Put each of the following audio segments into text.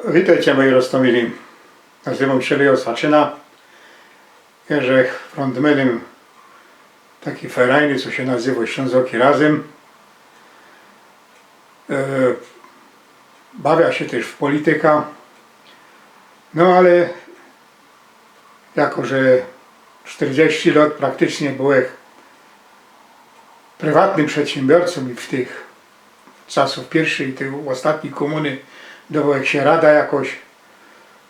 Witajcie moi Rostomili. Nazywam się Leo Saczyna. Jestem frontmanem takiej ferajny, co się nazywa Ślązoki Razem. Bawię się też w politykę. No ale jako, że 40 lat praktycznie byłem prywatnym przedsiębiorcą i w tych czasów pierwszej i tej ostatniej komuny dowołek się rada jakoś,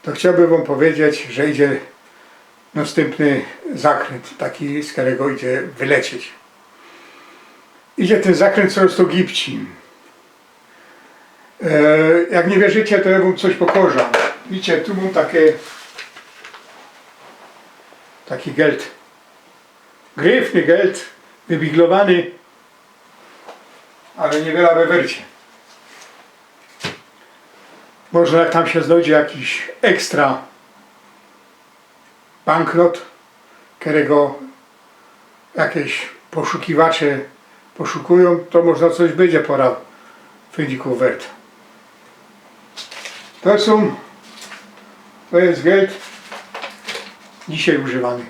to chciałbym wam powiedzieć, że idzie następny zakręt, taki, z którego idzie wylecieć. Idzie ten zakręt coraz to gipci. Jak nie wierzycie, to ja wam coś pokażę. Widzicie, tu mam taki geld. Gryfny geld, wybiglowany, ale niewiele we wercie. Może jak tam się znajdzie jakiś ekstra banknot, którego jakieś poszukiwacze poszukują, to można coś będzie pora w wyniku wert. To jest geld dzisiaj używany,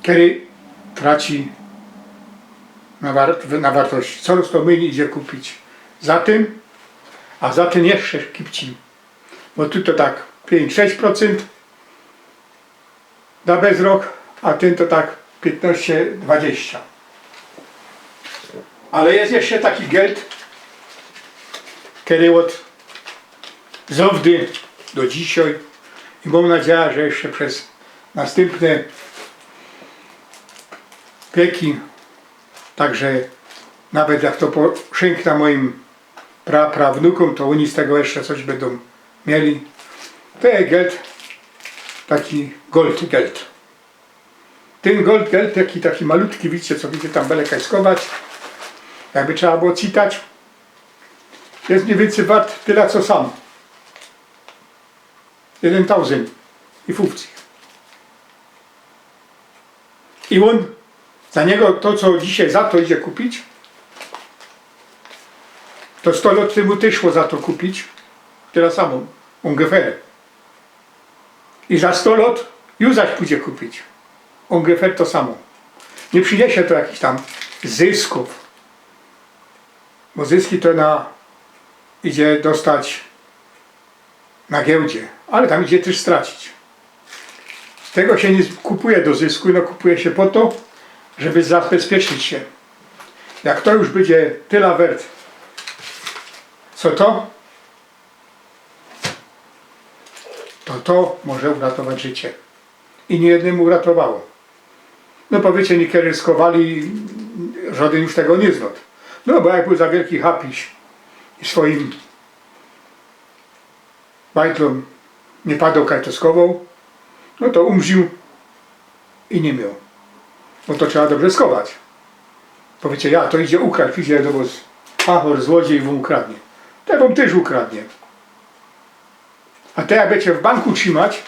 który traci na wartości. Coraz to mniej idzie kupić za tym, a za ten jeszcze kipci. Bo tu to tak 5-6% da bez rok, a ten to tak 15-20%. Ale jest jeszcze taki geld, który od zawdy do dzisiaj i mam nadzieję, że jeszcze przez następne wieki, także nawet jak to posięgna moim prawnukom, to oni z tego jeszcze coś będą mieli. To jest geld, taki gold geld. Ten gold geld, taki malutki, widzicie, co widzicie tam byle kajskować, jakby trzeba było czytać, jest mniej więcej wart tyle co sam. 1000 i fufci. I on, za niego to, co dzisiaj za to idzie kupić, to 100 lat temu też szło za to kupić, tyle samo, ungefähr. I za 100 lat już zaś pójdzie kupić, ungefähr to samo. Nie przyniesie to jakichś tam zysków, bo zyski to idzie dostać na giełdzie, ale tam idzie też stracić. Tego się nie kupuje do zysku, no kupuje się po to, żeby zabezpieczyć się. Jak to już będzie tyle wert, co to może uratować życie. I nie jednemu uratowało. No powiecie, niekiedy ryskowali, żaden już tego nie znał. No bo jak był za wielki hapiś i swoim bajtlom nie padał kajtoskową, no to umrzył i nie miał. Bo to trzeba dobrze skować. Powiecie, ja to idzie ukraść, idzie do was pachor, złodziej wam ukradnie. To wam też ukradnie. A te jak będziecie w banku trzymać,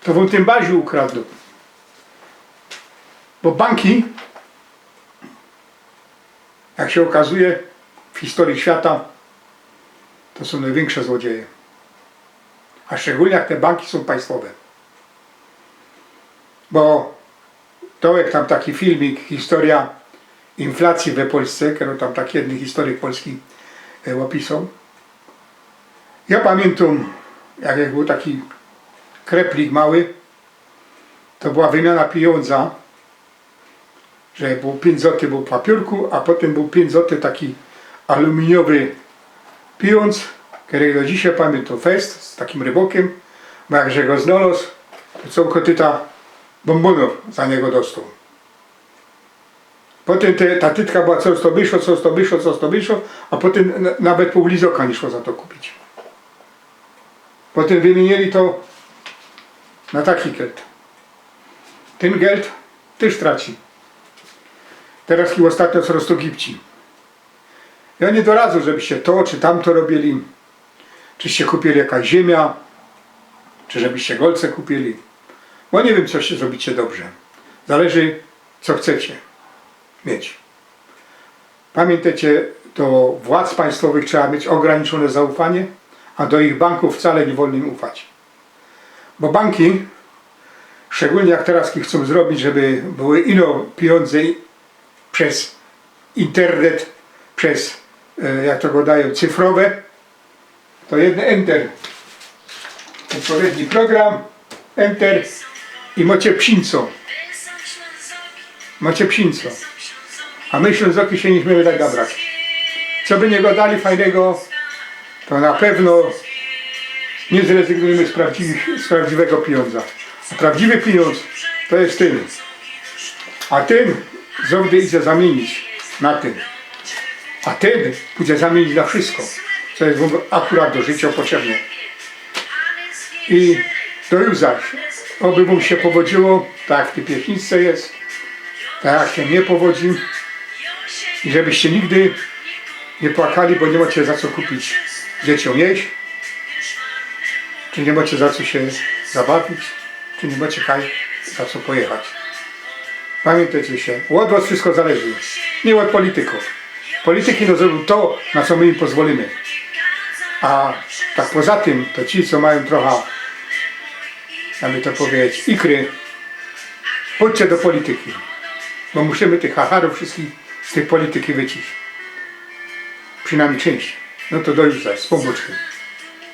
to wam tym bardziej ukradną. Bo banki, jak się okazuje w historii świata, to są największe złodzieje. A szczególnie jak te banki są państwowe. Bo to jak tam taki filmik, historia inflacji we Polsce, którą tam taki jeden historyk polski opisał. Ja pamiętam, jak był taki kreplik mały, to była wymiana pieniądza, że było 5 zł był w papiurku, a potem był 5 zł taki aluminiowy pieniądz, który do dzisiaj pamiętam, fest z takim rybokiem, bo jakże go znalazł, to co kotyta bombonów za niego dostał. Potem ta tytka była coraz to wyszło, a potem nawet pół lizoka nie szło za to kupić. Potem wymienili to na taki geld. Ten geld też traci. Teraz i ostatnio coraz to gipci. Ja nie doradzę, żebyście to czy tamto robili, czyście kupili jakaś ziemia, czy żebyście golce kupili. Bo nie wiem, co się zrobicie dobrze. Zależy, co chcecie mieć. Pamiętajcie, do władz państwowych trzeba mieć ograniczone zaufanie, a do ich banków wcale nie wolno im ufać. Bo banki, szczególnie jak teraz chcą zrobić, żeby były ino pieniądze przez internet, przez, jak to go dają, cyfrowe, to jedno enter, odpowiedni program, enter i macie psinco. Macie psinco. A my Ślązoki się nie śmiemy tak nabrać. Co by nie go dali fajnego, to na pewno nie zrezygnujemy z prawdziwego pieniądza. A prawdziwy pieniądz to jest ten. A ten zawsze idzie zamienić na ten. A ten pójdzie zamienić na wszystko, co jest akurat do życia potrzebne. I to już zaś. Oby mu się powodziło, tak jak w tej pieśniczce jest, tak jak się nie powodzi. I żebyście nigdy nie płakali, bo nie macie za co kupić dzieciom jeść, czy nie macie za co się zabawić, czy nie macie za co pojechać. Pamiętajcie się, od was wszystko zależy, nie od polityków. Polityki no zrobią to, na co my im pozwolimy. A tak poza tym, to ci, co mają trochę, jakby to powiedzieć, ikry, pójdźcie do polityki, bo musimy tych hacharów wszystkich z tej polityki wycić. Przynajmniej część. No to do już zaś, z pomóżki.